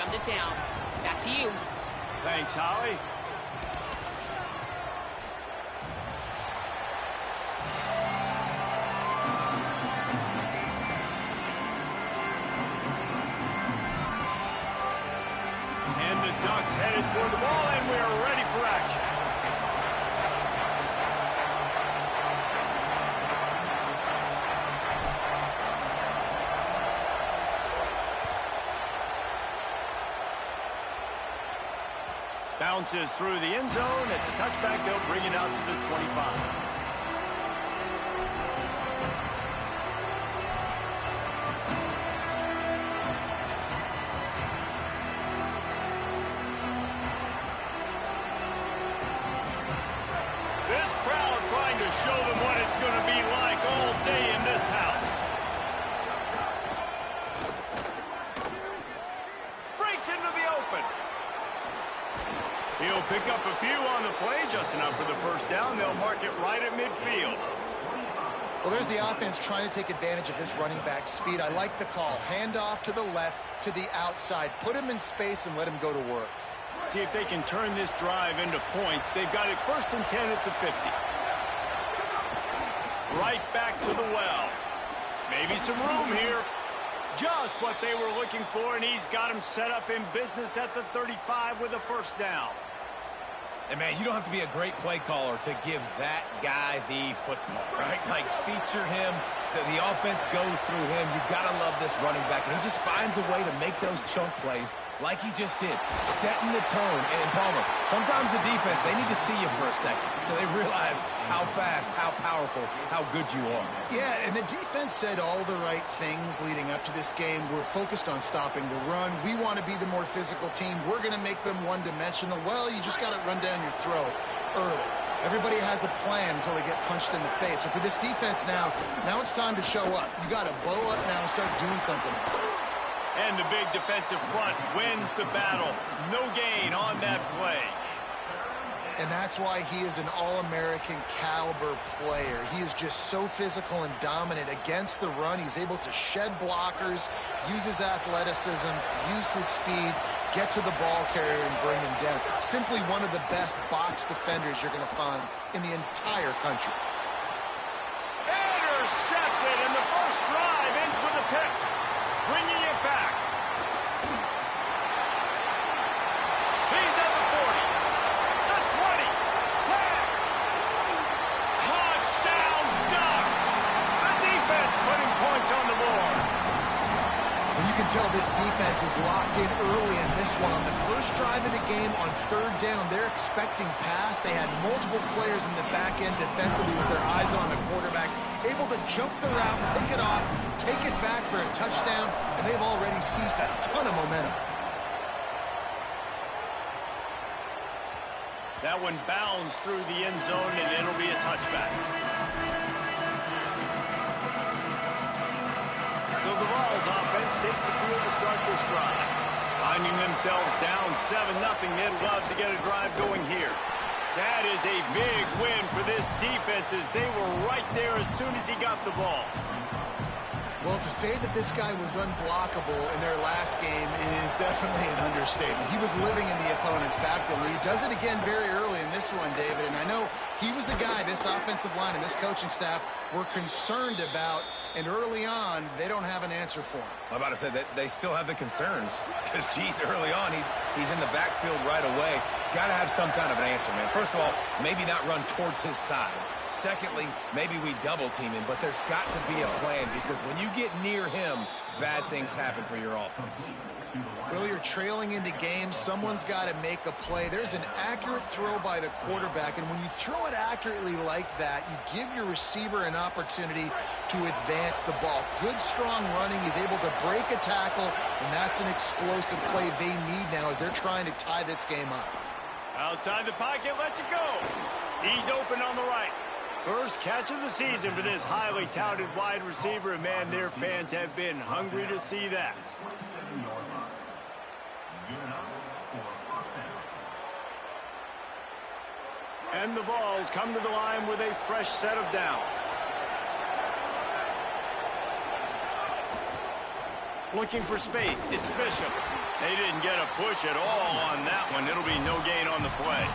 come to town. Back to you. Thanks, Holly. And the Ducks headed toward the ball, and we are ready for action. Bounces through the end zone. It's a touchback. They'll bring it out to the 25. This crowd trying to show them what it's going to be like all day in this house. Breaks into the open. He'll pick up a few on the play, just enough for the first down. They'll mark it right at midfield. Well, there's the offense trying to take advantage of this running back speed. I like the call. Hand off to the left, to the outside. Put him in space and let him go to work. See if they can turn this drive into points. They've got it 1st and 10 at the 50. Right back to the well. Maybe some room here. Just what they were looking for, and he's got him set up in business at the 35 with a first down. And, man, you don't have to be a great play caller to give that guy the football, right? Like, feature him. The offense goes through him. You've got to love this running back. And he just finds a way to make those chunk plays like he just did, setting the tone. And, Palmer, sometimes the defense, they need to see you for a second so they realize how fast, how powerful, how good you are. Yeah, and the defense said all the right things leading up to this game. We're focused on stopping the run. We want to be the more physical team. We're going to make them one-dimensional. Well, you just got to run down your throat early. Everybody has a plan until they get punched in the face. So for this defense now it's time to show up. You got to bow up now and start doing something. And the big defensive front wins the battle. No gain on that play. And that's why he is an All-American caliber player. He is just so physical and dominant against the run. He's able to shed blockers, use his athleticism, use his speed, get to the ball carrier and bring him down. Simply one of the best box defenders you're going to find in the entire country. Intercepted, and the first drive ends with a pick, bringing it back. He's at the 40, the 20, 10. Touchdown, Ducks! The defense putting points on the board. You can tell this defense is locked in early in this one. On the first drive of the game on 3rd down, they're expecting pass. They had multiple players in the back end defensively with their eyes on the quarterback, able to jump the route, pick it off, take it back for a touchdown, and they've already seized a ton of momentum. That one bounds through the end zone, and it'll be a touchback. So the Vols offense takes the field to start this drive. Finding themselves down 7-0, they'd love to get a drive going here. That is a big win for this defense as they were right there as soon as he got the ball. Well, to say that this guy was unblockable in their last game is definitely an understatement. He was living in the opponent's backfield. He does it again very early in this one, David, and I know he was a guy this offensive line and this coaching staff were concerned about, and early on, they don't have an answer for him. I'm about to say that they still have the concerns because, geez, early on, he's in the backfield right away. Got to have some kind of an answer, man. First of all, maybe not run towards his side. Secondly, maybe we double team him, but there's got to be a plan because when you get near him, bad things happen for your offense. Well, you're trailing into games. Someone's got to make a play. There's an accurate throw by the quarterback, and when you throw it accurately like that, you give your receiver an opportunity to advance the ball. Good, strong running. He's able to break a tackle, and that's an explosive play they need now as they're trying to tie this game up. Outside the pocket, lets it go. He's open on the right. First catch of the season for this highly touted wide receiver, and man, their fans have been hungry to see that. And the Vols come to the line with a fresh set of downs. Looking for space. It's Bishop. They didn't get a push at all on that one. It'll be no gain on the play.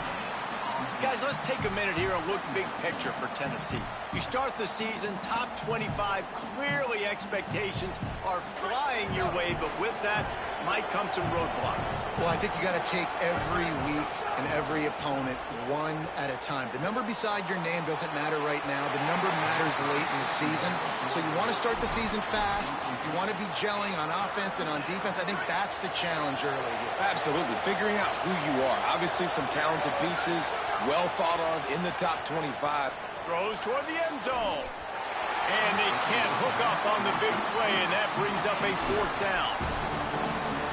Guys, let's take a minute here and look big picture for Tennessee. You start the season, top 25, clearly expectations are flying your way, but with that might come some roadblocks. Well, I think you got to take every week and every opponent one at a time. The number beside your name doesn't matter right now. The number matters late in the season. So you want to start the season fast. You want to be gelling on offense and on defense. I think that's the challenge early here. Absolutely. Figuring out who you are. Obviously some talented pieces, well thought of in the top 25. Throws toward the end zone. And they can't hook up on the big play, and that brings up a 4th down.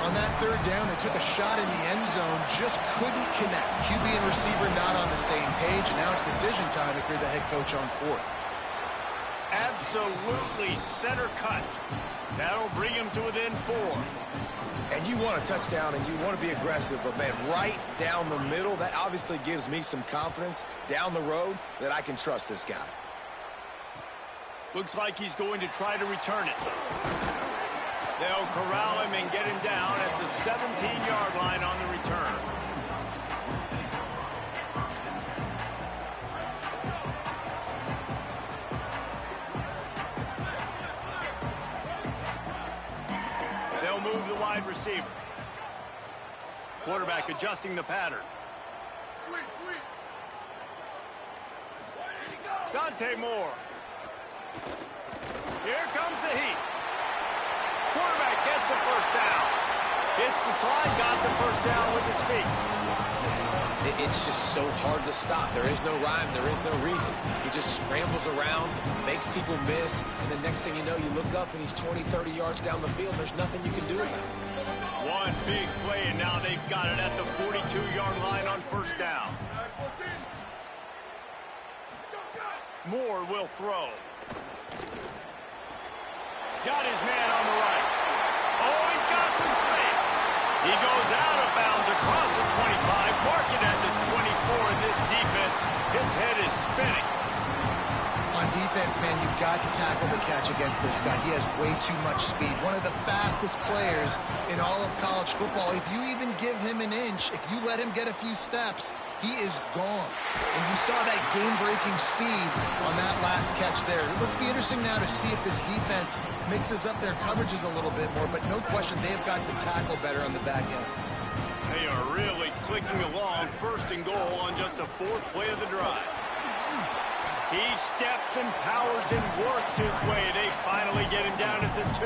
On that 3rd down, they took a shot in the end zone, just couldn't connect. QB and receiver not on the same page, and now it's decision time if you're the head coach on 4th. Absolutely center cut. That'll bring him to within 4. And you want a touchdown and you want to be aggressive, but man, right down the middle, that obviously gives me some confidence down the road that I can trust this guy. Looks like he's going to try to return it. They'll corral him and get him down at the 17-yard line on the return. They'll move the wide receiver. Quarterback adjusting the pattern. Dante Moore. Here comes the heat. Quarterback gets the 1st down. Hits the slide, got the 1st down with his feet. It's just so hard to stop. There is no rhyme. There is no reason. He just scrambles around, makes people miss, and the next thing you know, you look up and he's 20, 30 yards down the field. There's nothing you can do about it. One big play, and now they've got it at the 42-yard line on 1st down. Moore will throw. Got his man on the right. Oh, he's got some space. He goes out of bounds across the 25, marking at the 24, and this defense, its head is spinning. On defense, man, you've got to tackle the catch against this guy. He has way too much speed. One of the fastest players in all of college football. If you even give him an inch, if you let him get a few steps, he is gone. And you saw that game-breaking speed on that last catch there. Let's be interesting now to see if this defense mixes up their coverages a little bit more, but no question they've got to tackle better on the back end. They are really clicking along, 1st and goal on just the 4th play of the drive. He steps and powers and works his way. They finally get him down at the 2.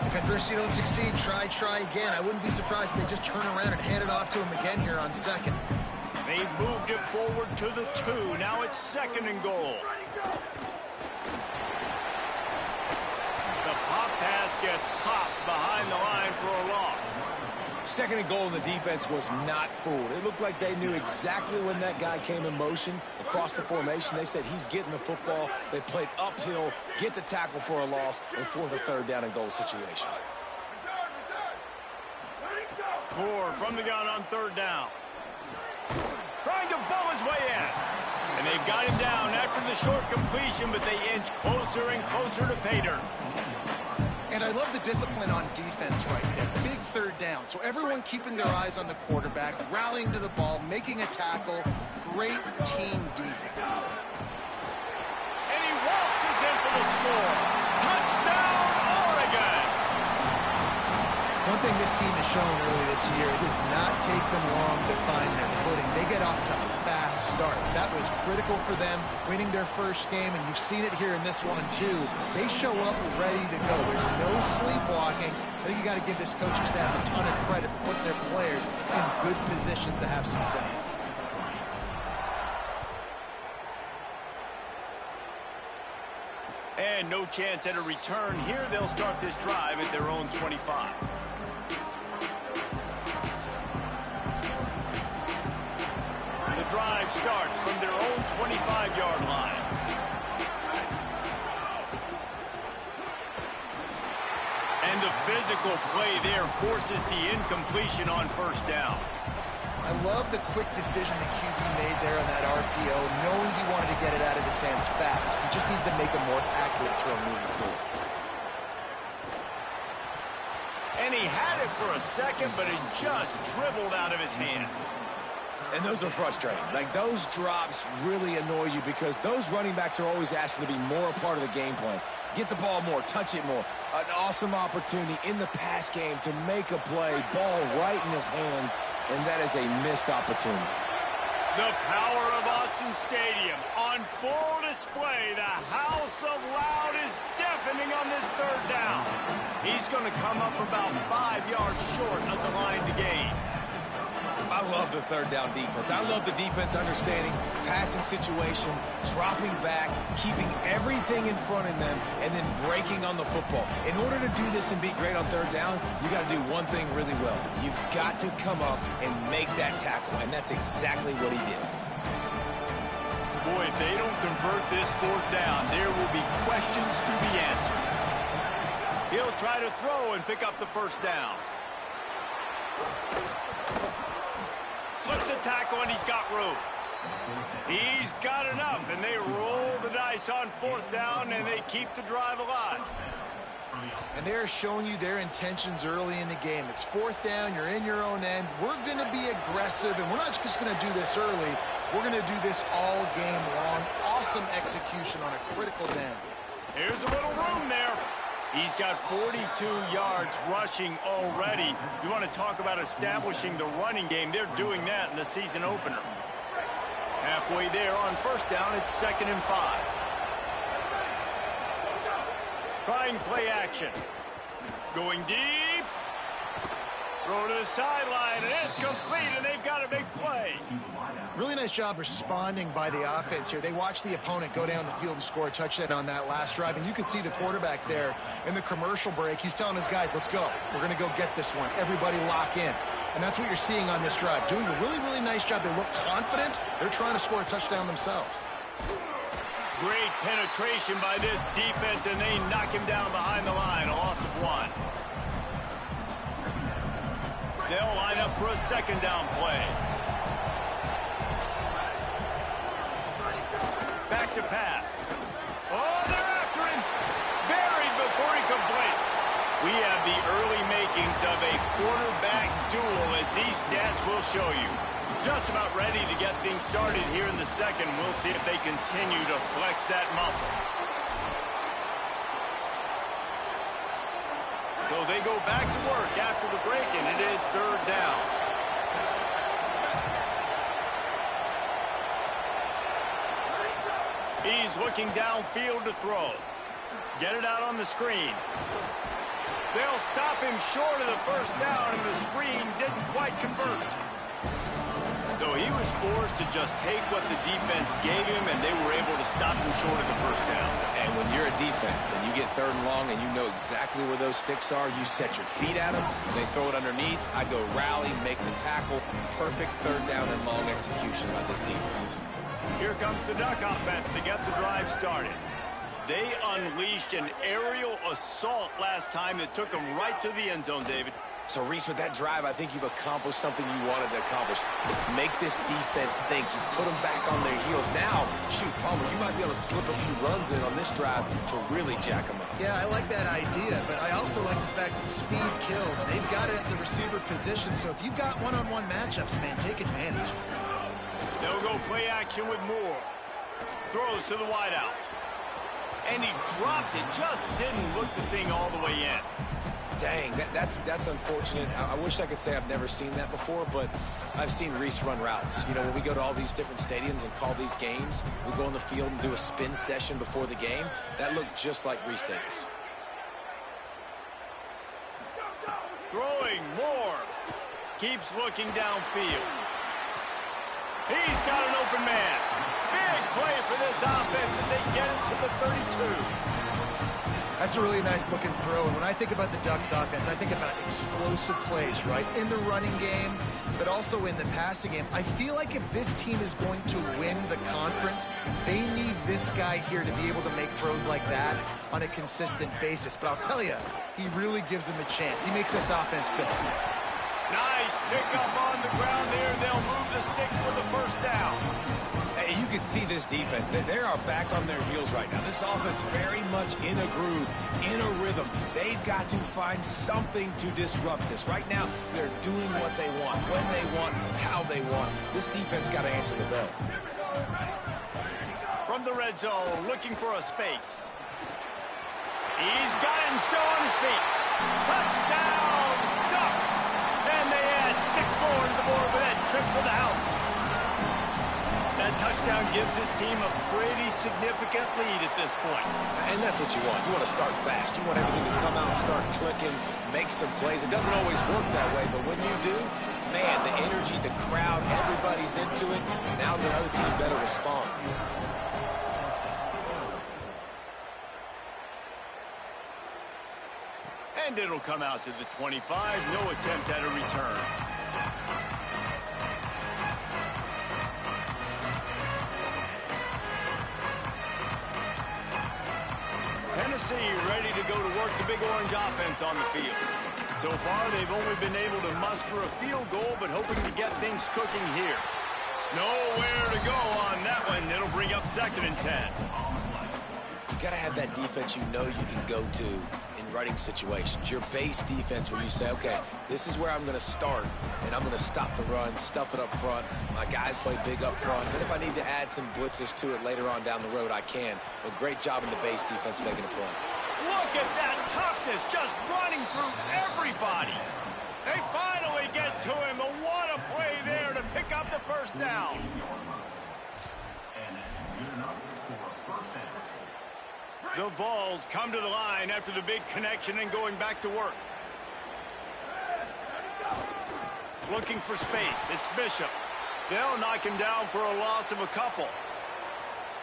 If at first you don't succeed, try again. I wouldn't be surprised if they just turn around and hand it off to him again here on 2nd. They've moved it forward to the 2. Now it's 2nd and goal. The pop pass gets popped behind the line for a loss. 2nd and goal, and the defense was not fooled. It looked like they knew exactly when that guy came in motion across the formation. They said he's getting the football. They played uphill, get the tackle for a loss, and force a 3rd down and goal situation. Moore from the gun on 3rd down. Trying to bull his way in. And they've got him down after the short completion, but they inch closer and closer to pay dirt. And I love the discipline on defense right there. Big 3rd down. So everyone keeping their eyes on the quarterback, rallying to the ball, making a tackle. Great team defense. And he waltzes in for the score. Touchdown, Oregon! One thing this team has shown early this year, it does not take them long to find their footing. They get off to fast starts. That was critical for them, winning their 1st game, and you've seen it here in this one, too. They show up ready to go. There's no sleepwalking. I think you got to give this coaching staff a ton of credit for putting their players in good positions to have success. And no chance at a return. Here they'll start this drive at their own 25. The drive starts from their own 25-yard line. And the physical play there forces the incompletion on 1st down. I love the quick decision the QB made there on that RPO, knowing he wanted to get it out of his hands fast. He just needs to make a more accurate throw moving forward. And he had it for a second, but it just dribbled out of his hands. And those are frustrating. Like, those drops really annoy you because those running backs are always asking to be more a part of the game plan. Get the ball more, touch it more. An awesome opportunity in the pass game to make a play, ball right in his hands, and that is a missed opportunity. The power of Autzen Stadium on full display. The house of loud is deafening on this third down. He's going to come up about 5 yards short of the line to gain. I love the third down defense. I love the defense understanding passing situation, dropping back, keeping everything in front of them, and then breaking on the football. In order to do this and be great on third down, you got to do one thing really well. You've got to come up and make that tackle, and that's exactly what he did. Boy, if they don't convert this fourth down, there will be questions to be answered. He'll try to throw and pick up the first down. Slips a tackle, and he's got room. He's got enough, and they roll the dice on fourth down, and they keep the drive alive. And they're showing you their intentions early in the game. It's fourth down. You're in your own end. We're going to be aggressive, and we're not just going to do this early. We're going to do this all game long. Awesome execution on a critical down. Here's a little room there. He's got 42 yards rushing already. You want to talk about establishing the running game. They're doing that in the season opener. Halfway there on first down, it's 2nd and 5. Trying play action. Going deep. Throw to the sideline, and it's complete, and they've got a big play. Really nice job responding by the offense here. They watched the opponent go down the field and score a touchdown on that last drive, and you can see the quarterback there in the commercial break. He's telling his guys, let's go. We're going to go get this one. Everybody lock in. And that's what you're seeing on this drive. Doing a really, really nice job. They look confident. They're trying to score a touchdown themselves. Great penetration by this defense, and they knock him down behind the line. A loss of 1. They'll line up for a second down play. Back to pass. Oh, they're after him. Buried before he could blink. We have the early makings of a quarterback duel, as these stats will show you. Just about ready to get things started here in the second. We'll see if they continue to flex that muscle. So they go back to work after the break, and it is third down. He's looking downfield to throw. Get it out on the screen. They'll stop him short of the first down, and the screen didn't quite convert. So he was forced to just take what the defense gave him, and they were able to stop him short of the first down. And when you're a defense and you get third and long and you know exactly where those sticks are, you set your feet at them, they throw it underneath, I go rally, make the tackle. Perfect third down and long execution by this defense. Here comes the Duck offense to get the drive started. They unleashed an aerial assault last time that took them right to the end zone, David. So, Reese, with that drive, I think you've accomplished something you wanted to accomplish. Make this defense think. You put them back on their heels. Now, shoot, Palmer, you might be able to slip a few runs in on this drive to really jack them up. Yeah, I like that idea, but I also like the fact that speed kills. They've got it at the receiver position, so if you've got one-on-one matchups, man, take advantage. They'll go play action with Moore. Throws to the wideout. And he dropped it. Just didn't look the thing all the way in. Dang, that's unfortunate. I wish I could say I've never seen that before, but I've seen Reese run routes. You know, when we go to all these different stadiums and call these games, we go on the field and do a spin session before the game. That looked just like Reese Davis. Throwing Moore. Keeps looking downfield. He's got an open man. Big play for this offense, and they get it to the 32. That's a really nice looking throw. And when I think about the Ducks offense, I think about explosive plays, right? In the running game, but also in the passing game. I feel like if this team is going to win the conference, they need this guy here to be able to make throws like that on a consistent basis. But I'll tell you, he really gives them a chance. He makes this offense good. Nice pickup on the ground there. They'll move the sticks for the first down. Hey, you can see this defense. They are back on their heels right now. This offense very much in a groove, in a rhythm. They've got to find something to disrupt this. Right now, they're doing what they want, when they want, how they want. This defense got to answer the bell. From the red zone, looking for a space. He's got it and still on his feet. Touchdown, Ducks! And they add 6 more to the board with that trip to the house. That touchdown gives his team a pretty significant lead at this point. And that's what you want. You want to start fast. You want everything to come out and start clicking, make some plays. It doesn't always work that way, but when you do, man, the energy, the crowd, everybody's into it. Now the other team better respond. And it'll come out to the 25. No attempt at a return. Tennessee ready to go to work the Big Orange offense on the field. So far, they've only been able to muster a field goal, but hoping to get things cooking here. Nowhere to go on that one. It'll bring up 2nd and 10. You got to have that defense you know you can go to in running situations. Your base defense where you say, okay, this is where I'm going to start, and I'm going to stop the run, stuff it up front. My guys play big up front. Then if I need to add some blitzes to it later on down the road, I can. But great job in the base defense making a play. Look at that toughness, just running through everybody. They finally get to him, but what a play there to pick up the first down. The Vols come to the line after the big connection and going back to work. Looking for space. It's Bishop. They'll knock him down for a loss of a couple.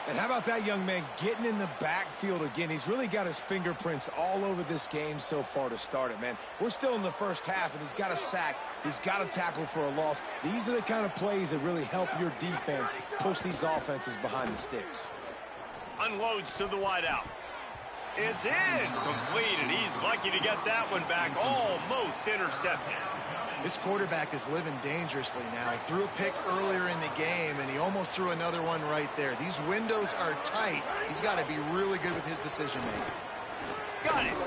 And how about that young man getting in the backfield again? He's really got his fingerprints all over this game so far to start it, man. We're still in the first half, and he's got a sack. He's got a tackle for a loss. These are the kind of plays that really help your defense push these offenses behind the sticks. Unloads to the wideout. It's in. Complete, and he's lucky to get that one back. Almost intercepted. This quarterback is living dangerously now. He threw a pick earlier in the game, and he almost threw another one right there. These windows are tight. He's got to be really good with his decision-making. Got it.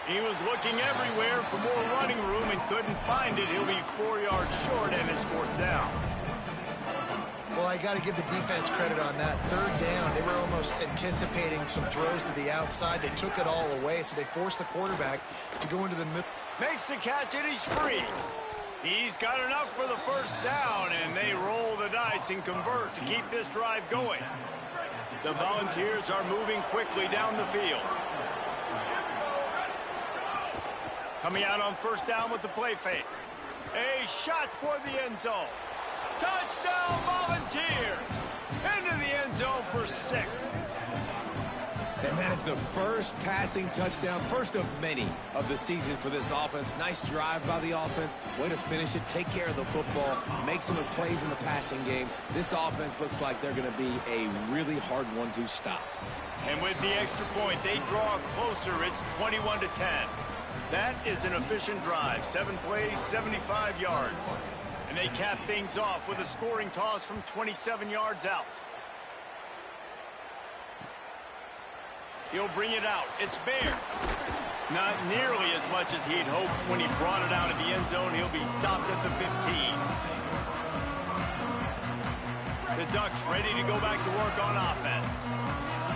He was looking everywhere for more running room and couldn't find it. He'll be 4 yards short, and it's 4th down. Well, I got to give the defense credit on that. 3rd down, they were almost anticipating some throws to the outside. They took it all away, so they forced the quarterback to go into the middle. Makes the catch, and he's free. He's got enough for the first down, and they roll the dice and convert to keep this drive going. The Volunteers are moving quickly down the field. Coming out on 1st down with the play fake. A shot toward the end zone. Touchdown, Volunteers! Into the end zone for 6. And that is the first passing touchdown, first of many of the season for this offense. Nice drive by the offense. Way to finish it, take care of the football, make some plays in the passing game. This offense looks like they're going to be a really hard one to stop. And with the extra point, they draw closer. It's 21-10. That is an efficient drive. 7 plays, 75 yards. And they cap things off with a scoring toss from 27 yards out. He'll bring it out. It's Baird. Not nearly as much as he'd hoped when he brought it out of the end zone. He'll be stopped at the 15. The Ducks ready to go back to work on offense.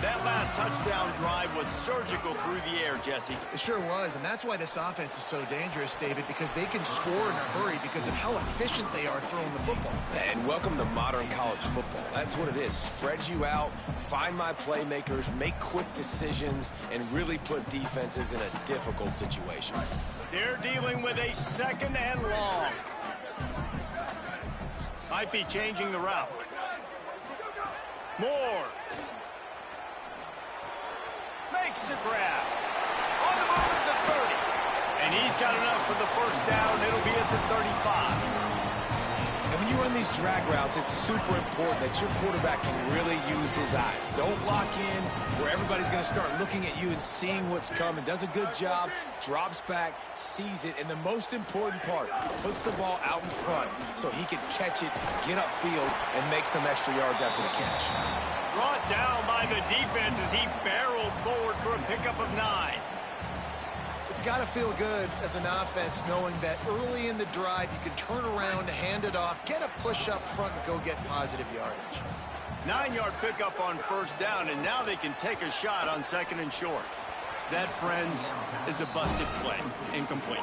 That last touchdown drive was surgical through the air, Jesse. It sure was, and that's why this offense is so dangerous, David, because they can score in a hurry because of how efficient they are throwing the football. And welcome to modern college football. That's what it is. Spread you out, find my playmakers, make quick decisions, and really put defenses in a difficult situation. They're dealing with a 2nd and long. Might be changing the route. Moore. Makes the grab. On the move at the 30. And he's got enough for the first down. It'll be at the 35. And when you run these drag routes, it's super important that your quarterback can really use his eyes. Don't lock in where everybody's going to start looking at you and seeing what's coming. Does a good job, drops back, sees it, and the most important part, puts the ball out in front so he can catch it, get upfield, and make some extra yards after the catch. Brought down by the defense as he barreled forward for a pickup of 9. It's got to feel good as an offense knowing that early in the drive you can turn around, hand it off, get a push up front, and go get positive yardage. 9-yard pickup on first down, and now they can take a shot on 2nd and short. That, friends, is a busted play. Incomplete.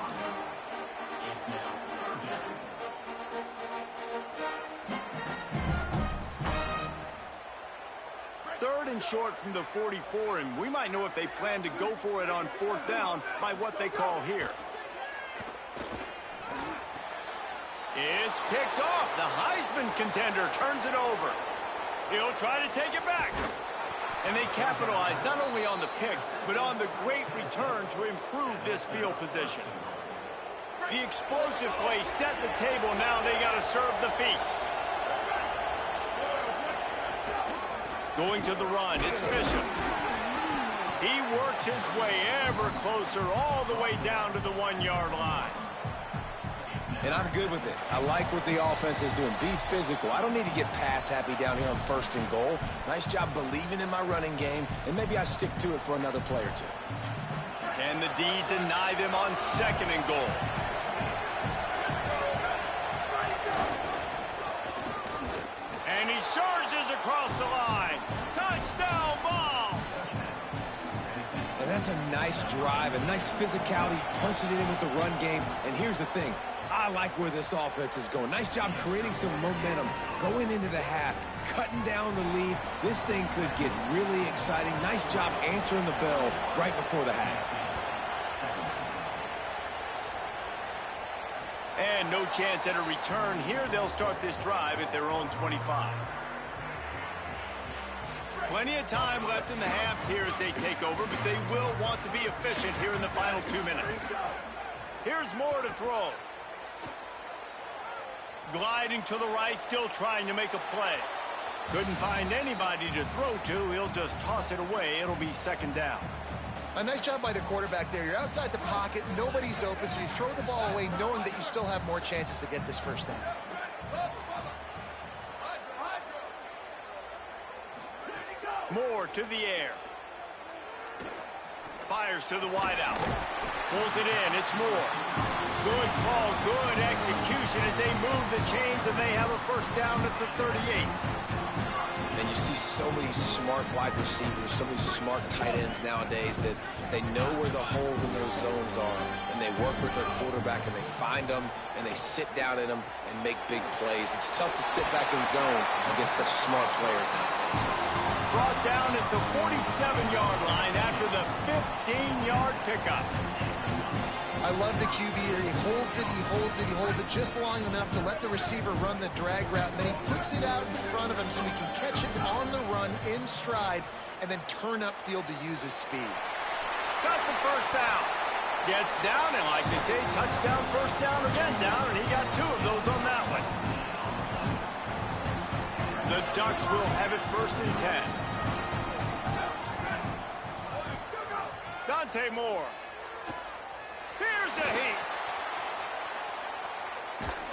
Third and short from the 44, and we might know if they plan to go for it on 4th down by what they call here. It's picked off. The Heisman contender turns it over. He'll try to take it back. And they capitalize not only on the pick, but on the great return to improve this field position. The explosive play set the table. Now they got to serve the feast. Going to the run, it's Bishop. He works his way ever closer all the way down to the 1-yard line. And I'm good with it. I like what the offense is doing. Be physical. I don't need to get pass happy down here on 1st and goal. Nice job believing in my running game, and maybe I stick to it for another play or two. Can the D deny them on 2nd and goal? And he surges across the line. Touchdown ball! And that's a nice drive, a nice physicality, punching it in with the run game. And here's the thing. I like where this offense is going. Nice job creating some momentum, going into the half, cutting down the lead. This thing could get really exciting. Nice job answering the bell right before the half. And no chance at a return here. They'll start this drive at their own 25. Plenty of time left in the half here as they take over, but they will want to be efficient here in the final 2 minutes. Here's Moore to throw. Gliding to the right, still trying to make a play. Couldn't find anybody to throw to. He'll just toss it away. It'll be 2nd down. A nice job by the quarterback there. You're outside the pocket, nobody's open, so you throw the ball away knowing that you still have more chances to get this 1st down. Moore to the air. Fires to the wideout. Pulls it in. It's Moore. Good call, good execution as they move the chains, and they have a 1st down at the 38. And you see so many smart wide receivers, so many smart tight ends nowadays that they know where the holes in those zones are, and they work with their quarterback, and they find them, and they sit down in them and make big plays. It's tough to sit back in zone against such smart players nowadays. Brought down at the 47-yard line after the 15-yard pickup. I love the QB here. He holds it, he holds it, he holds it just long enough to let the receiver run the drag route, and then he puts it out in front of him so he can catch it on the run in stride and then turn upfield to use his speed. Got the 1st down. Gets down, and like they say, touchdown, 1st down, again down, and he got 2 of those on that one. The Ducks will have it 1st and 10. Dante Moore. Here's a heat.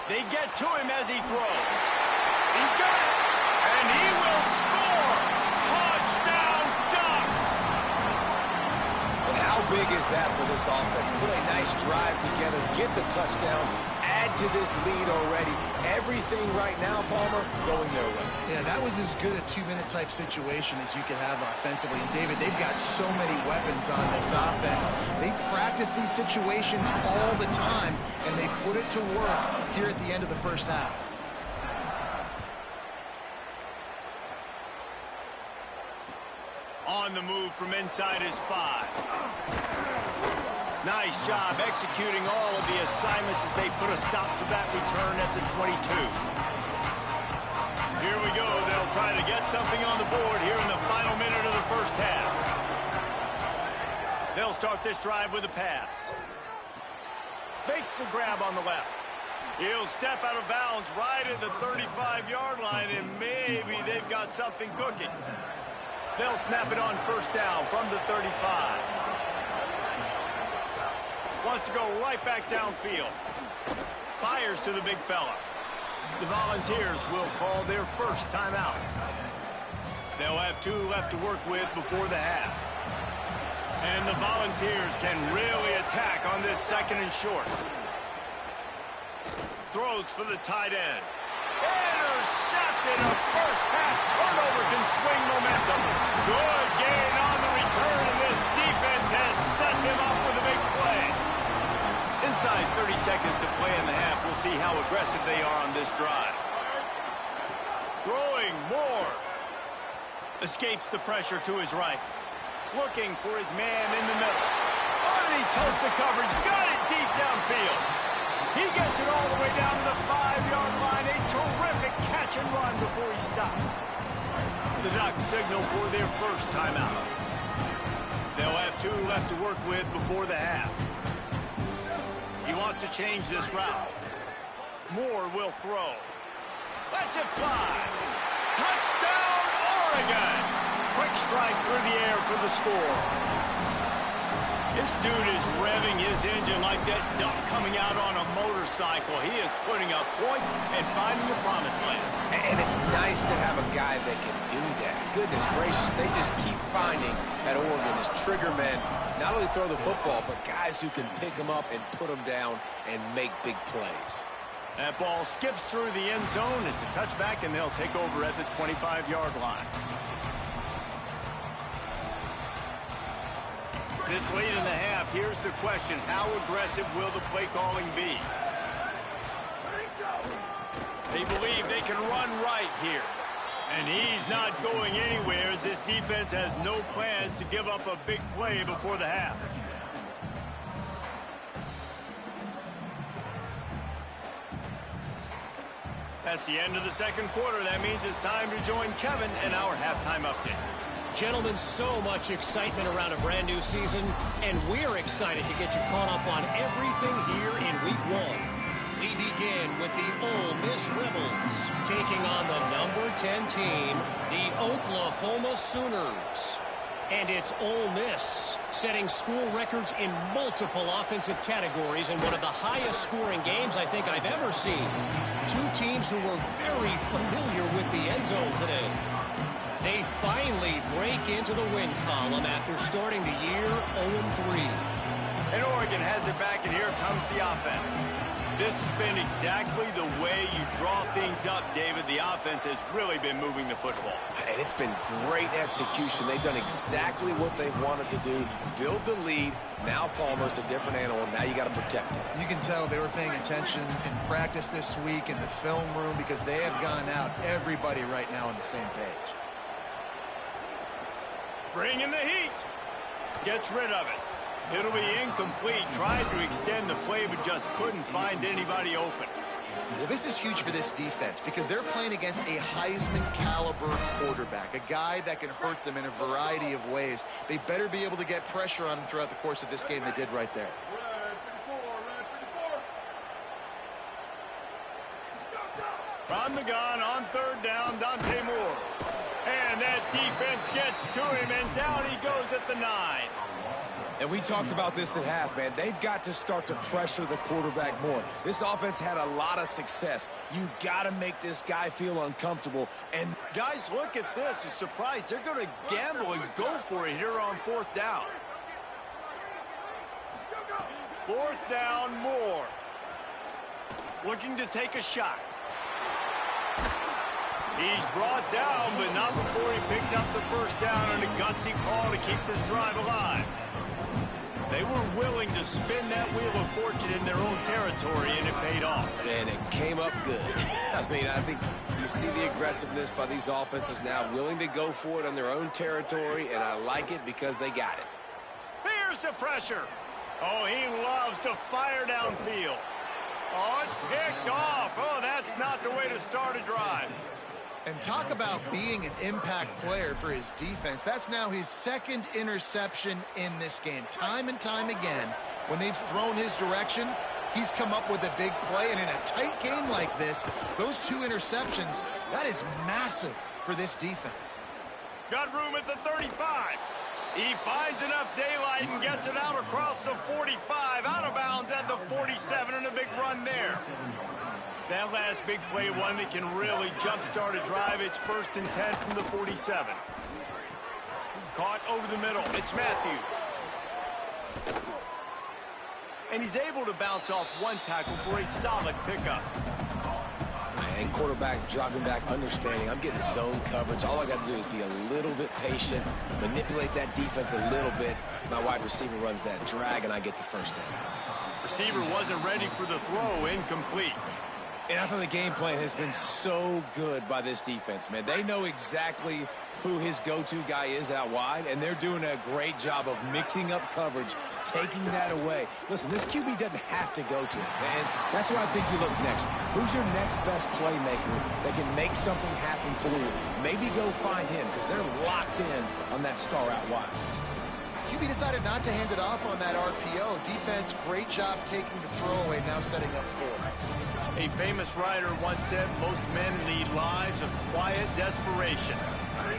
They get to him as he throws. He's got it. And he will score. Touchdown, Ducks. And how big is that for this offense? Put a nice drive together, get the touchdown, add to this lead already. Everything right now, Palmer, going their way. Yeah, that was as good a 2-minute type situation as you could have offensively. And David, they've got so many weapons on this offense. They practice these situations all the time, and they put it to work here at the end of the 1st half. On the move from inside his 5. Nice job executing all of the assignments as they put a stop to that return at the 22. Here we go. They'll try to get something on the board here in the final minute of the 1st half. They'll start this drive with a pass. Makes the grab on the left. He'll step out of bounds right at the 35-yard line, and maybe they've got something cooking. They'll snap it on first down from the 35. Wants to go right back downfield. Fires to the big fella. The Volunteers will call their first timeout. They'll have 2 left to work with before the half. And the Volunteers can really attack on this second and short. Throws for the tight end. Intercepted. A first half turnover can swing momentum. Good gain on the return, and this defense has set him up with a big play. Inside 30 seconds to play in the half. We'll see how aggressive they are on this drive. Throwing more. Escapes the pressure to his right. Looking for his man in the middle. Underneath toasted coverage. Got it deep downfield. He gets it all the way down to the 5-yard line. A terrific catch and run before he stopped. The Ducks signal for their first timeout. They'll have 2 left to work with before the half. He wants to change this route. Moore will throw. Lets it fly. Touchdown, Oregon! Quick strike through the air for the score. This dude is revving his engine like that duck coming out on a motorcycle. He is putting up points and finding the promised land. And it's nice to have a guy that can do that. Goodness gracious, they just keep finding at Oregon as trigger men. Not only throw the football, but guys who can pick them up and put them down and make big plays. That ball skips through the end zone. It's a touchback, and they'll take over at the 25-yard line. This late in the half, here's the question. How aggressive will the play calling be? They believe they can run right here. And he's not going anywhere as this defense has no plans to give up a big play before the half. That's the end of the second quarter. That means it's time to join Kevin in our halftime update. Gentlemen, so much excitement around a brand new season, and we're excited to get you caught up on everything here in Week 1. We begin with the Ole Miss Rebels taking on the number 10 team, the Oklahoma Sooners. And it's Ole Miss setting school records in multiple offensive categories in one of the highest scoring games I think I've ever seen. 2 teams who were very familiar with the end zone today. They finally break into the win column after starting the year 0-3. And Oregon has it back, and here comes the offense. This has been exactly the way you draw things up, David. The offense has really been moving the football. And it's been great execution. They've done exactly what they've wanted to do. Build the lead. Now Palmer's a different animal. Now you got to protect him. You can tell they were paying attention in practice this week in the film room because they have gone out everybody right now on the same page. Bringing the heat. Gets rid of it. It'll be incomplete. Tried to extend the play, but just couldn't find anybody open. Well, this is huge for this defense because they're playing against a Heisman-caliber quarterback, a guy that can hurt them in a variety of ways. They better be able to get pressure on them throughout the course of this game. They did right there. From the gun on third down, Dante Moore. And that defense gets to him, and down he goes at the 9. And we talked about this at half, man. They've got to start to pressure the quarterback more. This offense had a lot of success. You got to make this guy feel uncomfortable. And guys, look at this. I'm surprised they're going to gamble and go for it here on fourth down. Fourth down, Moore. Looking to take a shot. He's brought down, but not before he picks up the first down on a gutsy call to keep this drive alive. They were willing to spin that wheel of fortune in their own territory, and it paid off. And it came up good. I mean, I think you see the aggressiveness by these offenses now, willing to go for it on their own territory, and I like it because they got it. Here's the pressure. Oh, he loves to fire downfield. Oh, it's picked off. Oh, that's not the way to start a drive. And talk about being an impact player for his defense. That's now his second interception in this game. Time and time again, when they've thrown his direction, he's come up with a big play. And in a tight game like this, those 2 interceptions, that is massive for this defense. Got room at the 35. He finds enough daylight and gets it out across the 45, out of bounds at the 47, and a big run there. That last big play, one that can really jumpstart a drive. It's 1st and 10 from the 47. Caught over the middle. It's Matthews. And he's able to bounce off 1 tackle for a solid pickup. And quarterback dropping back, understanding I'm getting zone coverage. All I got to do is be a little bit patient, manipulate that defense a little bit. My wide receiver runs that drag, and I get the first down. Receiver wasn't ready for the throw, incomplete. And I thought the game plan has been so good by this defense, man. They know exactly who his go-to guy is out wide, and they're doing a great job of mixing up coverage, taking that away. Listen, this QB doesn't have to go to it, and that's why I think you look next. Who's your next best playmaker that can make something happen for you? Maybe go find him, because they're locked in on that star out wide. QB decided not to hand it off on that RPO. Defense, great job taking the throwaway, now setting up 4. A famous writer once said, most men lead lives of quiet desperation.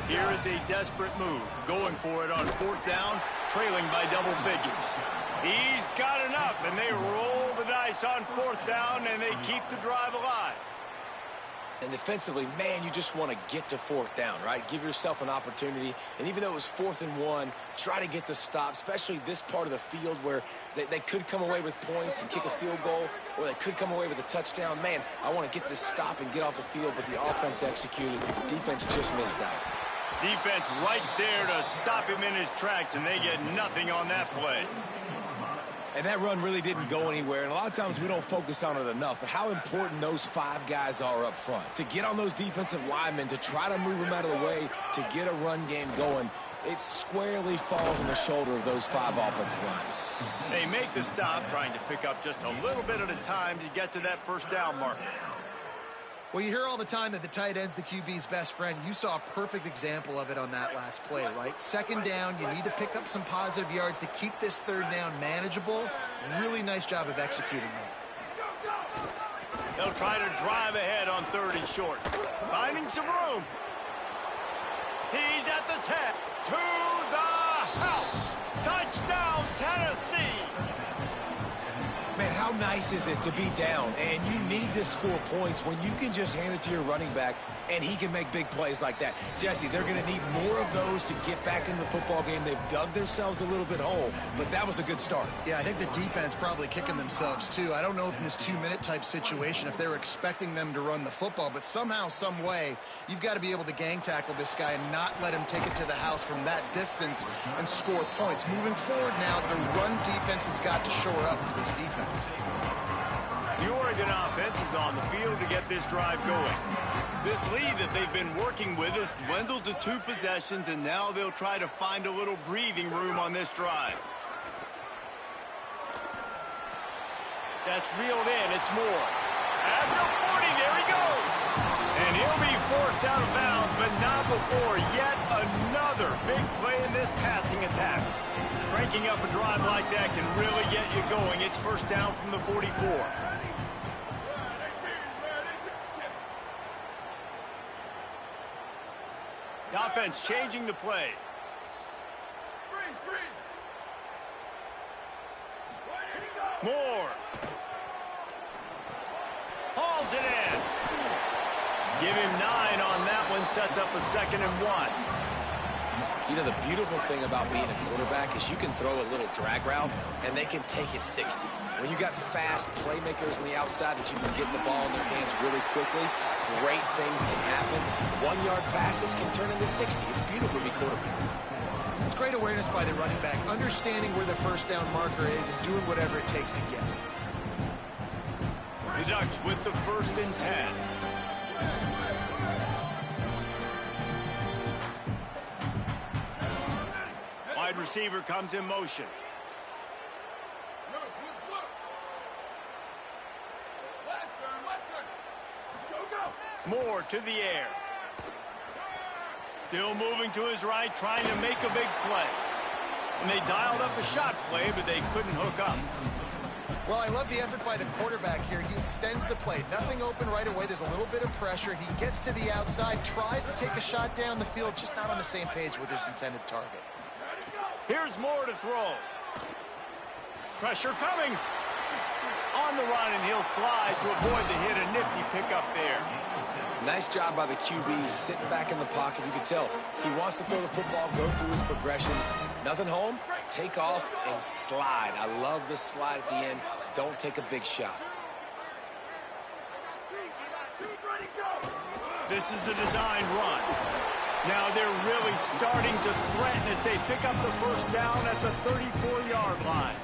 Here is a desperate move, going for it on 4th down, trailing by double figures. He's got enough, and they roll the dice on 4th down, and they keep the drive alive. And defensively, man, you just want to get to 4th down, right? Give yourself an opportunity. And even though it was 4th and 1, try to get the stop, especially this part of the field where they could come away with points and kick a field goal, or they could come away with a touchdown. Man, I want to get this stop and get off the field, but the offense executed. Defense just missed out. Defense right there to stop him in his tracks, and they get nothing on that play. And that run really didn't go anywhere, and a lot of times we don't focus on it enough, but how important those 5 guys are up front. To get on those defensive linemen, to try to move them out of the way, to get a run game going, it squarely falls on the shoulder of those 5 offensive linemen. They make the stop, trying to pick up just a little bit at a time to get to that 1st down marker. Well, you hear all the time that the tight end's the QB's best friend. You saw a perfect example of it on that last play, right? 2nd down, you need to pick up some positive yards to keep this 3rd down manageable. Really nice job of executing that. They'll try to drive ahead on 3rd and short. Finding some room. He's at the 10. To the house. Touchdown, Tennessee. Man, how nice is it to be down and you need to score points when you can just hand it to your running back and he can make big plays like that? Jesse, they're going to need more of those to get back in the football game. They've dug themselves a little bit hole, but that was a good start. Yeah, I think the defense probably kicking themselves too. I don't know if in this 2-minute type situation if they were expecting them to run the football, but somehow, some way, you've got to be able to gang tackle this guy and not let him take it to the house from that distance and score points. Moving forward now, the run defense has got to shore up for this defense. The Oregon offense is on the field to get this drive going. This lead that they've been working with has dwindled to 2 possessions, and now they'll try to find a little breathing room on this drive. That's reeled in. It's Moore. At the 40, there he goes. And he'll be forced out of bounds, but not before yet another big play in this passing attack. Cranking up a drive like that can really get you going. It's 1st down from the 44. The offense changing the play. Moore. Hauls it in. Give him 9 on that one. Sets up a 2nd and 1. You know, the beautiful thing about being a quarterback is you can throw a little drag route, and they can take it 60. When you got fast playmakers on the outside that you can get the ball in their hands really quickly, great things can happen. 1-yard passes can turn into 60. It's beautiful to be quarterback. It's great awareness by the running back, understanding where the 1st down marker is and doing whatever it takes to get it. The Ducks with the 1st and 10. Wide receiver comes in motion. Moore to the air. Still moving to his right, trying to make a big play. And they dialed up a shot play, but they couldn't hook up. Well, I love the effort by the quarterback here. He extends the play. Nothing open right away. There's a little bit of pressure. He gets to the outside, tries to take a shot down the field, just not on the same page with his intended target. Here's more to throw. Pressure coming. On the run, and he'll slide to avoid the hit. A nifty pickup there. Nice job by the QB, sitting back in the pocket. You can tell he wants to throw the football, go through his progressions. Nothing home, take off and slide. I love the slide at the end. Don't take a big shot. This is a designed run. Now they're really starting to threaten as they pick up the first down at the 34-yard line.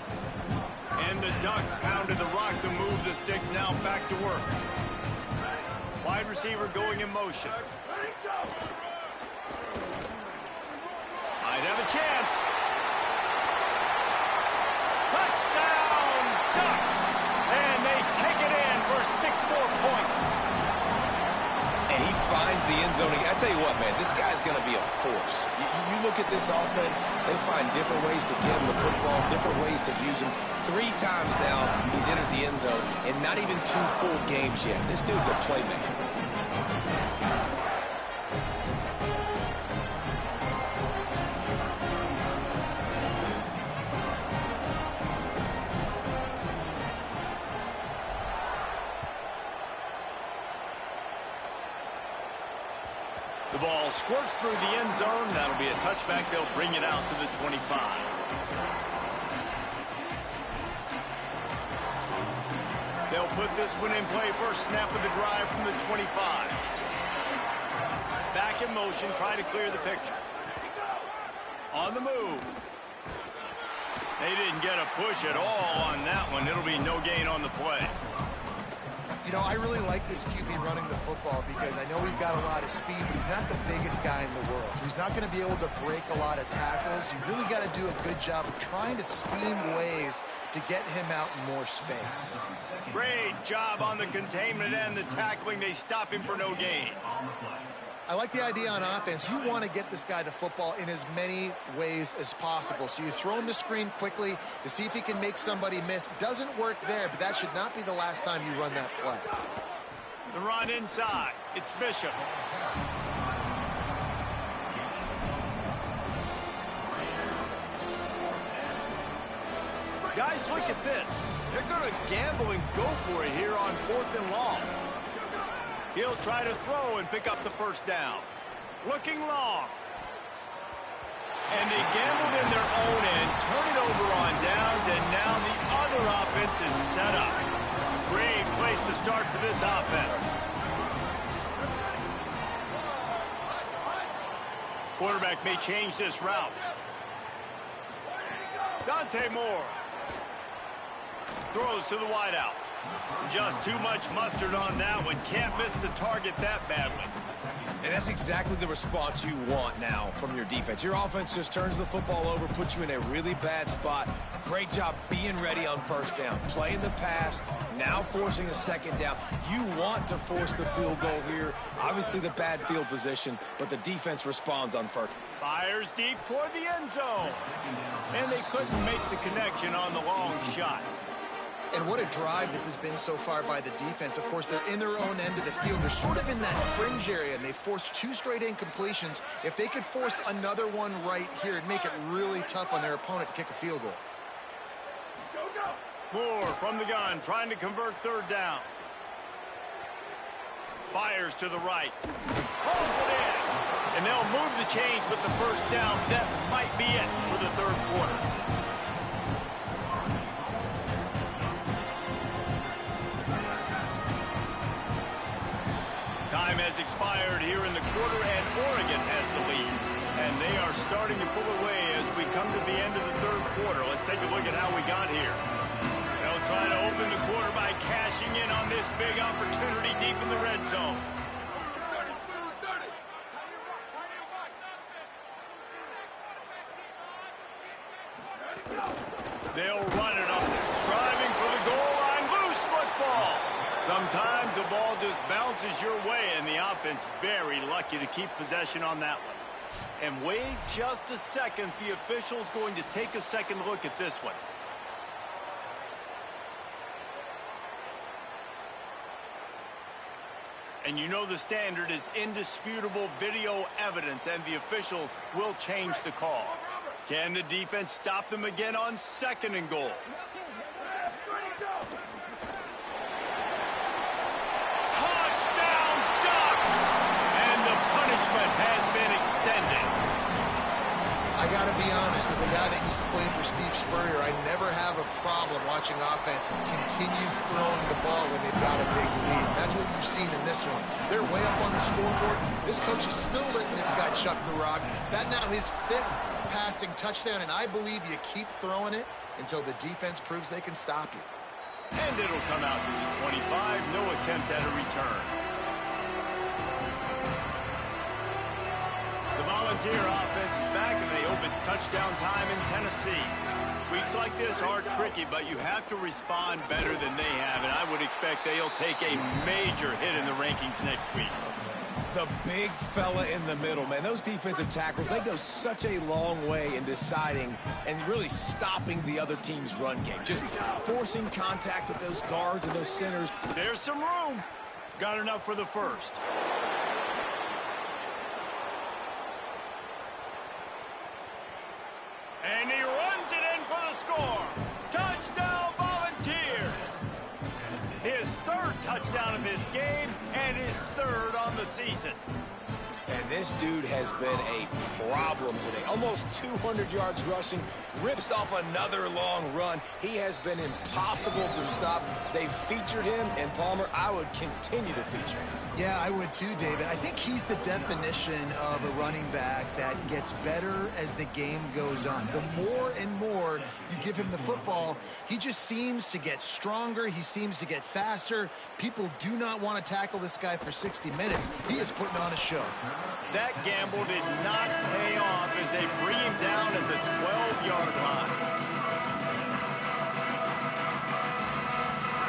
And the Ducks pounded the rock to move the sticks. Now back to work. Wide receiver going in motion. Might have a chance. Touchdown, Ducks! And they take it in for 6 more points. And he finds the end zone. I tell you what, man, this guy's going to be a force. You look at this offense, they find different ways to get him the football, different ways to use him. 3 times now he's entered the end zone, and not even 2 full games yet. This dude's a playmaker. The ball squirts through the end zone. That'll be a touchback. They'll bring it out to the 25. They'll put this one in play. First snap of the drive from the 25. Back in motion, trying to clear the picture. On the move. They didn't get a push at all on that one. It'll be no gain on the play. You know, I really like this QB running the football because I know he's got a lot of speed, but he's not the biggest guy in the world. So he's not going to be able to break a lot of tackles. You really got to do a good job of trying to scheme ways to get him out in more space. Great job on the containment and the tackling. They stop him for no gain. I like the idea on offense. You want to get this guy the football in as many ways as possible. So you throw him the screen quickly to see if he can make somebody miss. Doesn't work there, but that should not be the last time you run that play. The run inside. It's Bishop. Guys, look at this. They're going to gamble and go for it here on 4th and long. He'll try to throw and pick up the first down. Looking long. And they gambled in their own end, turn it over on downs, and now the other offense is set up. Great place to start for this offense. Quarterback may change this route. Dante Moore. Throws to the wideout. Just too much mustard on that one. Can't miss the target that badly. And that's exactly the response you want now from your defense. Your offense just turns the football over, puts you in a really bad spot. Great job being ready on first down. Playing the pass, now forcing a second down. You want to force the field goal here. Obviously the bad field position, but the defense responds on first. Fires deep toward the end zone. And they couldn't make the connection on the long shot. And what a drive this has been so far by the defense. Of course, they're in their own end of the field. They're sort of in that fringe area, and they forced 2 straight incompletions. If they could force another one right here, it'd make it really tough on their opponent to kick a field goal. Moore from the gun, trying to convert 3rd down. Fires to the right. Holds it in. And they'll move the chains with the first down. That might be it for the 3rd quarter. Time has expired here in the quarter, and Oregon has the lead. And they are starting to pull away as we come to the end of the 3rd quarter. Let's take a look at how we got here. They'll try to open the quarter by cashing in on this big opportunity deep in the red zone. They'll run it up, striving for the goal line. Loose football. Sometimes the ball just bounces your way, and the offense very lucky to keep possession on that one. And wait just a second. The official's going to take a second look at this one. And you know the standard is indisputable video evidence, and the officials will change the call. Can the defense stop them again on 2nd and goal? Touchdown, Ducks! And the punishment has been extended. I got to be honest, as a guy that used to play for Steve Spurrier, I never have a problem watching offenses continue throwing the ball when they've got a big lead. That's what you've seen in this one. They're way up on the scoreboard. This coach is still letting this guy chuck the rock. That now his 5th passing touchdown, and I believe you keep throwing it until the defense proves they can stop you. And it'll come out to the 25. No attempt at a return. The Volunteer offense is back, and they hope it's touchdown time in Tennessee. Weeks like this are tricky, but you have to respond better than they have, and I would expect they'll take a major hit in the rankings next week. The big fella in the middle, man. Those defensive tackles, they go such a long way in deciding and really stopping the other team's run game. Just forcing contact with those guards and those centers. There's some room. Got enough for the first. And he runs it in for the score. Touchdown, Volunteers. His 3rd touchdown of this game and his 3rd on the season. And this dude has been a problem today. Almost 200 yards rushing, rips off another long run. He has been impossible to stop. They've featured him, and Palmer, I would continue to feature him. Yeah, I would too, David. I think he's the definition of a running back that gets better as the game goes on. The more and more you give him the football, he just seems to get stronger. He seems to get faster. People do not want to tackle this guy for 60 minutes. He is putting on a show. That gamble did not pay off as they bring him down at the 12-yard line.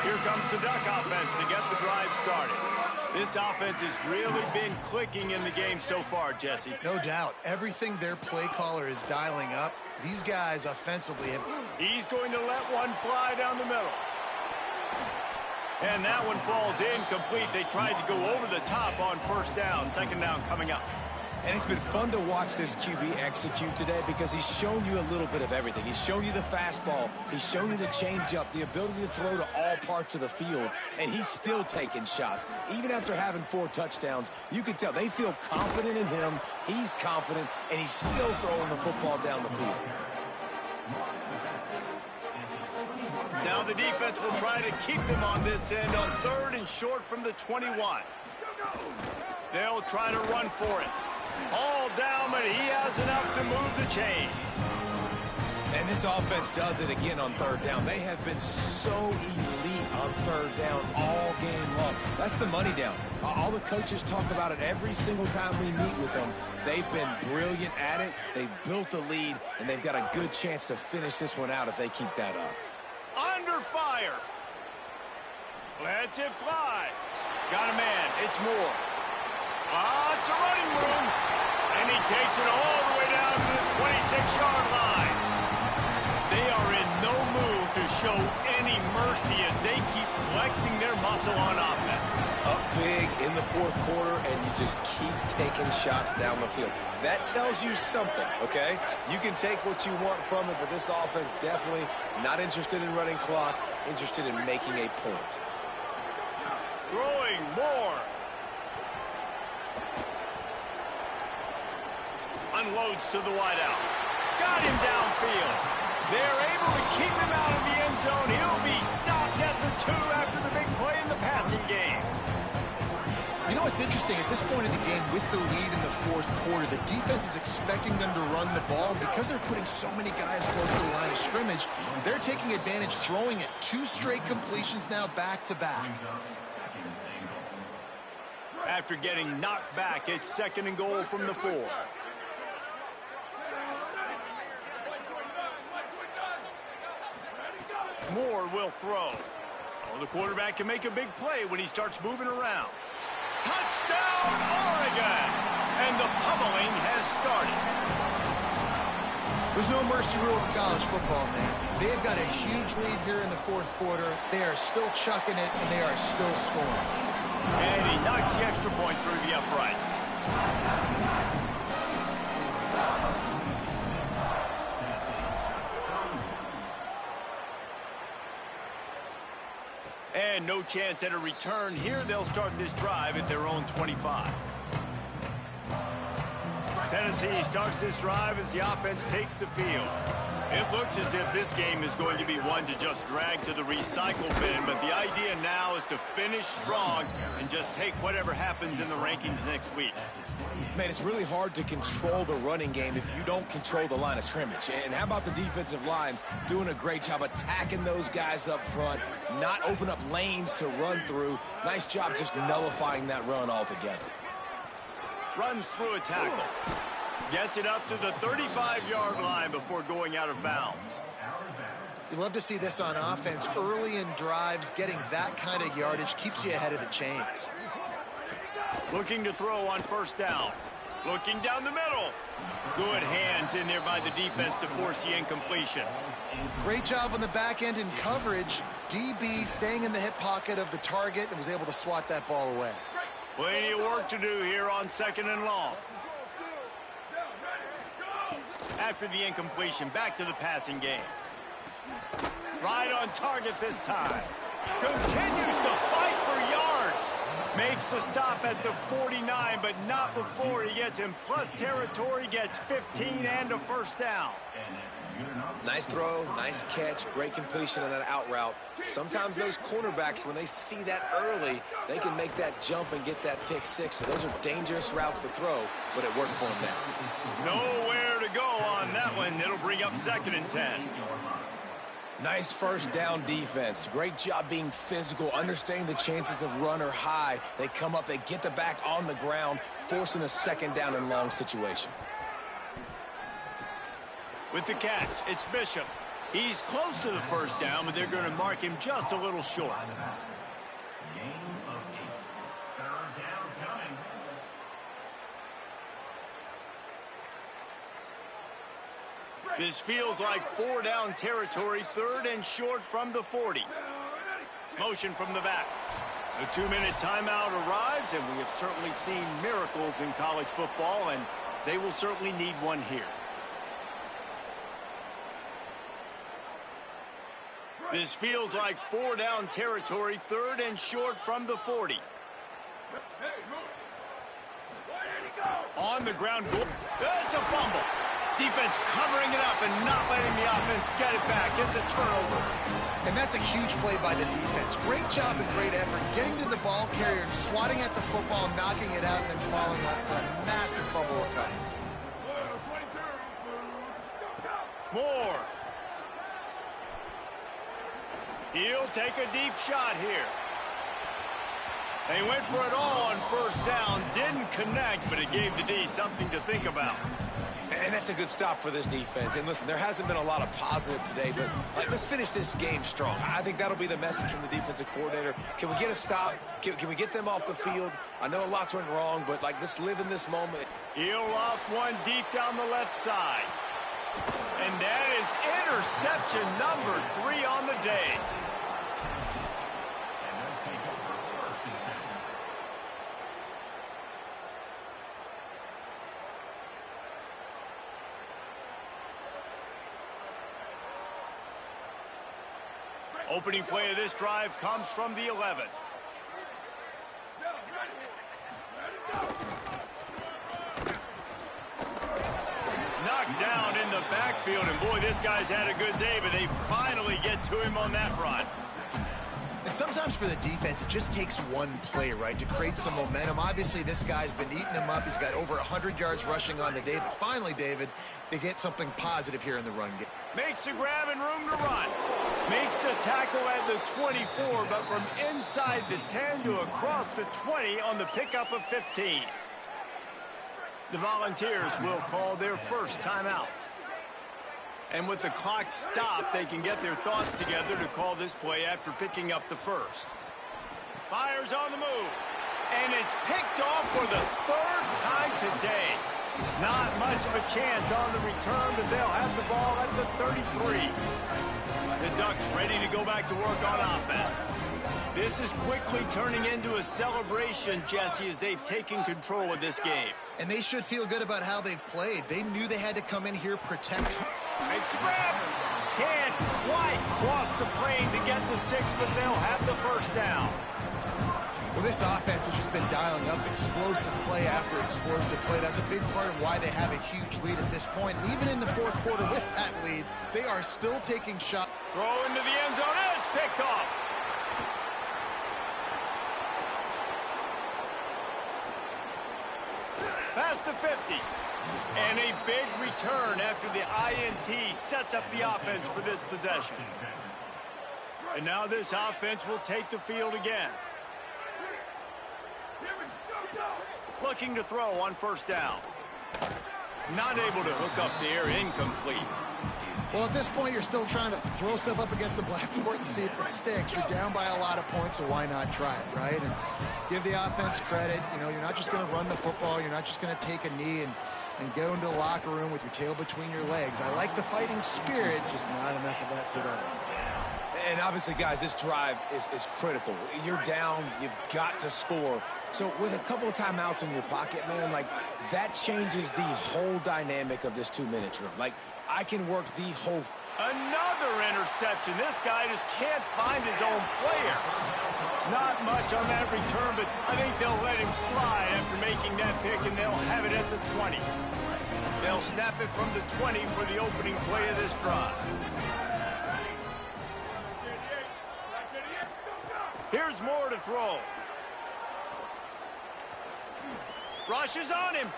Here comes the Duck offense to get the drive started. This offense has really been clicking in the game so far, Jesse. No doubt. Everything their play caller is dialing up, these guys offensively have... He's going to let one fly down the middle. And that one falls incomplete. They tried to go over the top on 1st down. 2nd down coming up. And it's been fun to watch this QB execute today because he's shown you a little bit of everything. He's shown you the fastball. He's shown you the changeup, the ability to throw to all parts of the field. And he's still taking shots. Even after having 4 touchdowns, you can tell they feel confident in him. He's confident, and he's still throwing the football down the field. Now the defense will try to keep them on this end on 3rd and short from the 21. They'll try to run for it. All down, but he has enough to move the chains. And this offense does it again on 3rd down. They have been so elite on 3rd down all game long. That's the money down. All the coaches talk about it every single time we meet with them. They've been brilliant at it. They've built the lead, and they've got a good chance to finish this one out if they keep that up. Under fire. Lets it fly. Got a man. It's Moore. It's a running room. And he takes it all the way down to the 26-yard line. They are in no mood to show any mercy as they keep flexing their muscle on offense. Up big in the 4th quarter, and you just keep taking shots down the field. That tells you something, okay? You can take what you want from it, but this offense definitely not interested in running clock, interested in making a point. Throwing more. Unloads to the wideout. Got him downfield. They're able to keep him out of the end zone. He'll be stopped at the 2 after the big play in the passing game. You know what's interesting? At this point in the game, with the lead in the 4th quarter, the defense is expecting them to run the ball. And because they're putting so many guys close to the line of scrimmage, they're taking advantage, throwing it. 2 straight completions now back-to-back. After getting knocked back, it's 2nd and goal from the 4. Moore will throw. Oh, the quarterback can make a big play when he starts moving around. Touchdown, Oregon! And the pummeling has started. There's no mercy rule in college football, man. They've got a huge lead here in the 4th quarter. They are still chucking it, and they are still scoring. And he knocks the extra point through the uprights. And no chance at a return here. They'll start this drive at their own 25. Tennessee starts this drive as the offense takes the field. It looks as if this game is going to be one to just drag to the recycle bin, but the idea now is to finish strong and just take whatever happens in the rankings next week. Man, it's really hard to control the running game if you don't control the line of scrimmage. And how about the defensive line doing a great job attacking those guys up front, not open up lanes to run through. Nice job just nullifying that run altogether. Runs through a tackle. Gets it up to the 35-yard line before going out of bounds. You love to see this on offense. Early in drives, getting that kind of yardage keeps you ahead of the chains. Looking to throw on first down. Looking down the middle. Good hands in there by the defense to force the incompletion. Great job on the back end in coverage. DB staying in the hip pocket of the target and was able to swat that ball away. Plenty of work to do here on 2nd and long. After the incompletion, back to the passing game. Right on target this time. Continues to fight for yards. Makes the stop at the 49, but not before he gets in plus territory, gets 15 and a first down. Nice throw, nice catch, great completion of that out route. Sometimes those cornerbacks, when they see that early, they can make that jump and get that pick six. So those are dangerous routes to throw, but it worked for him there. Nowhere to go on that one. It'll bring up 2nd and 10. Nice first down defense. Great job being physical, understanding the chances of run are high. They come up, they get the back on the ground, forcing a 2nd down and long situation. With the catch, it's Bishop. He's close to the first down, but they're going to mark him just a little short. This feels like 4-down territory, 3rd and short from the 40. Motion from the back. The 2-minute timeout arrives, and we have certainly seen miracles in college football, and they will certainly need one here. This feels like 4-down territory, 3rd and short from the 40. On the ground, it's a fumble. Defense covering it up and not letting the offense get it back. It's a turnover. And that's a huge play by the defense. Great job and great effort getting to the ball carrier and swatting at the football, knocking it out, and then following up for a massive fumble recovery. Moore. He'll take a deep shot here. They went for it all on first down. Didn't connect, but it gave the D something to think about. And that's a good stop for this defense. And listen, there hasn't been a lot of positive today, but let's finish this game strong. I think that'll be the message from the defensive coordinator. Can we get a stop? Can we get them off the field? I know lots went wrong, but let's live in this moment. He'll loft one deep down the left side. And that is interception number 3 on the day. Opening play of this drive comes from the 11. Knocked down in the backfield, and boy, this guy's had a good day, but they finally get to him on that run. And sometimes for the defense, it just takes one play, right, to create some momentum. Obviously, this guy's been eating him up. He's got over 100 yards rushing on the day. But finally, David, they get something positive here in the run game. Makes the grab and room to run. Makes the tackle at the 24, but from inside the 10 to across the 20 on the pickup of 15. The Volunteers will call their first timeout. And with the clock stopped, they can get their thoughts together to call this play after picking up the first. Fires on the move. And it's picked off for the 3rd time today. Not much of a chance on the return, but they'll have the ball at the 33. The Ducks ready to go back to work on offense. This is quickly turning into a celebration, Jesse, as they've taken control of this game. And they should feel good about how they've played. They knew they had to come in here, protect. Makes the grab. Can't quite cross the plane to get the 6, but they'll have the first down. Well, this offense has just been dialing up explosive play after explosive play. That's a big part of why they have a huge lead at this point. And even in the fourth quarter with that lead, they are still taking shots. Throw into the end zone, and it's picked off. Past the 50. And a big return after the INT sets up the offense for this possession. And now this offense will take the field again. Looking to throw on first down. Not able to hook up there, incomplete. Well, at this point, you're still trying to throw stuff up against the blackboard and see if it sticks. You're down by a lot of points, so why not try it, right? And give the offense credit. You know, you're not just going to run the football. You're not just going to take a knee and go into the locker room with your tail between your legs. I like the fighting spirit, just not enough of that today. And obviously, guys, this drive is critical. You're down. You've got to score. So with a couple of timeouts in your pocket, man, like, that changes the whole dynamic of this 2-minute drill. Like, I can work the whole... Another interception. This guy just can't find his own players. Not much on that return, but I think they'll let him slide after making that pick, and they'll have it at the 20. They'll snap it from the 20 for the opening play of this drive. Here's more to throw. Rushes on him.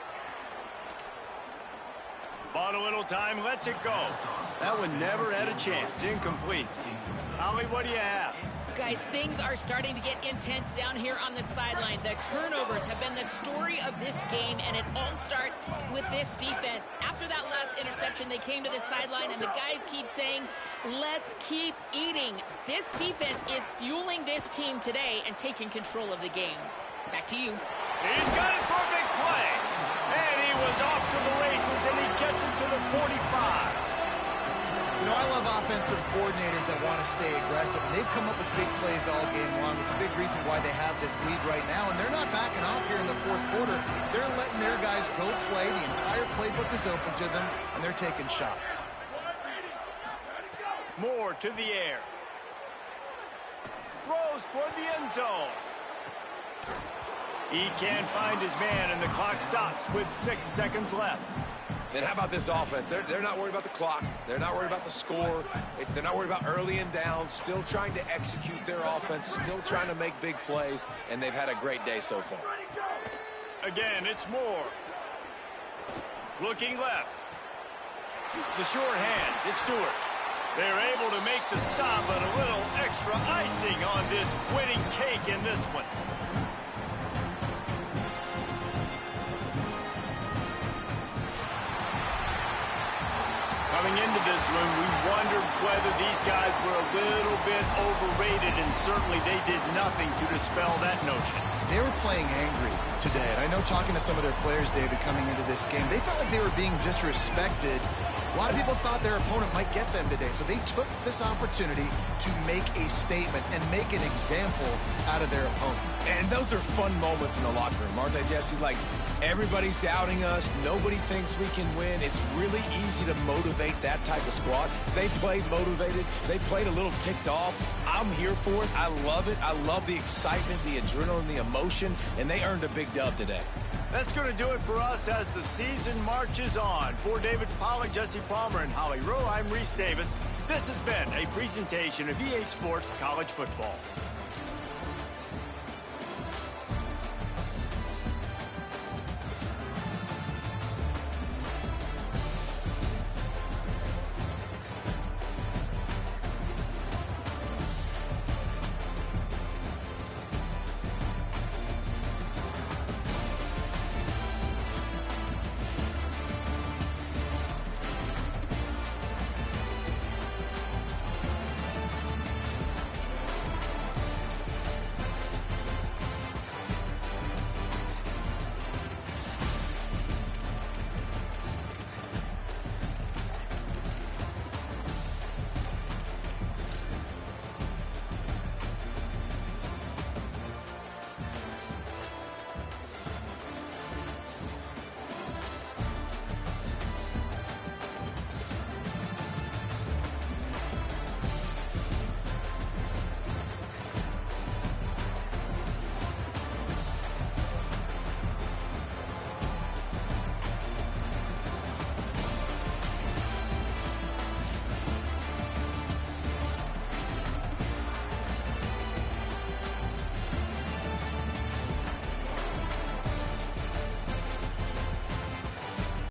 Bought a little time, lets it go. That one never had a chance. Incomplete. Holly, what do you have? Guys, things are starting to get intense down here on the sideline. The turnovers have been the story of this game, and it all starts with this defense. After that last interception, they came to the sideline, and the guys keep saying, let's keep eating. This defense is fueling this team today and taking control of the game. Back to you. He's got it for a big play. And he was off to the races, and he gets it to the 45. You know, I love offensive coordinators that want to stay aggressive, and they've come up with big plays all game long. It's a big reason why they have this lead right now, and they're not backing off here in the fourth quarter. They're letting their guys go play. The entire playbook is open to them, and they're taking shots. Moore to the air. Throws toward the end zone. He can't find his man, and the clock stops with 6 seconds left. And how about this offense? They're not worried about the clock. They're not worried about the score. They're not worried about early and down. Still trying to execute their offense. Still trying to make big plays. And they've had a great day so far. Again, it's Moore. Looking left. The short hands. It's Stewart. They're able to make the stop, but a little extra icing on this winning cake in this one. Coming into this one, we wondered whether these guys were a little bit overrated, and certainly they did nothing to dispel that notion. They were playing angry today. And I know talking to some of their players, David, coming into this game, they felt like they were being disrespected. A lot of people thought their opponent might get them today, so they took this opportunity to make a statement and make an example out of their opponent. And those are fun moments in the locker room, aren't they, Jesse? Like, everybody's doubting us. Nobody thinks we can win. It's really easy to motivate that type of squad. They played motivated. They played a little ticked off. I'm here for it. I love it. I love the excitement, the adrenaline, the emotion, and they earned a big dub today. That's going to do it for us as the season marches on. For David Pollack, Jesse Palmer, and Holly Rowe, I'm Reese Davis. This has been a presentation of EA Sports College Football.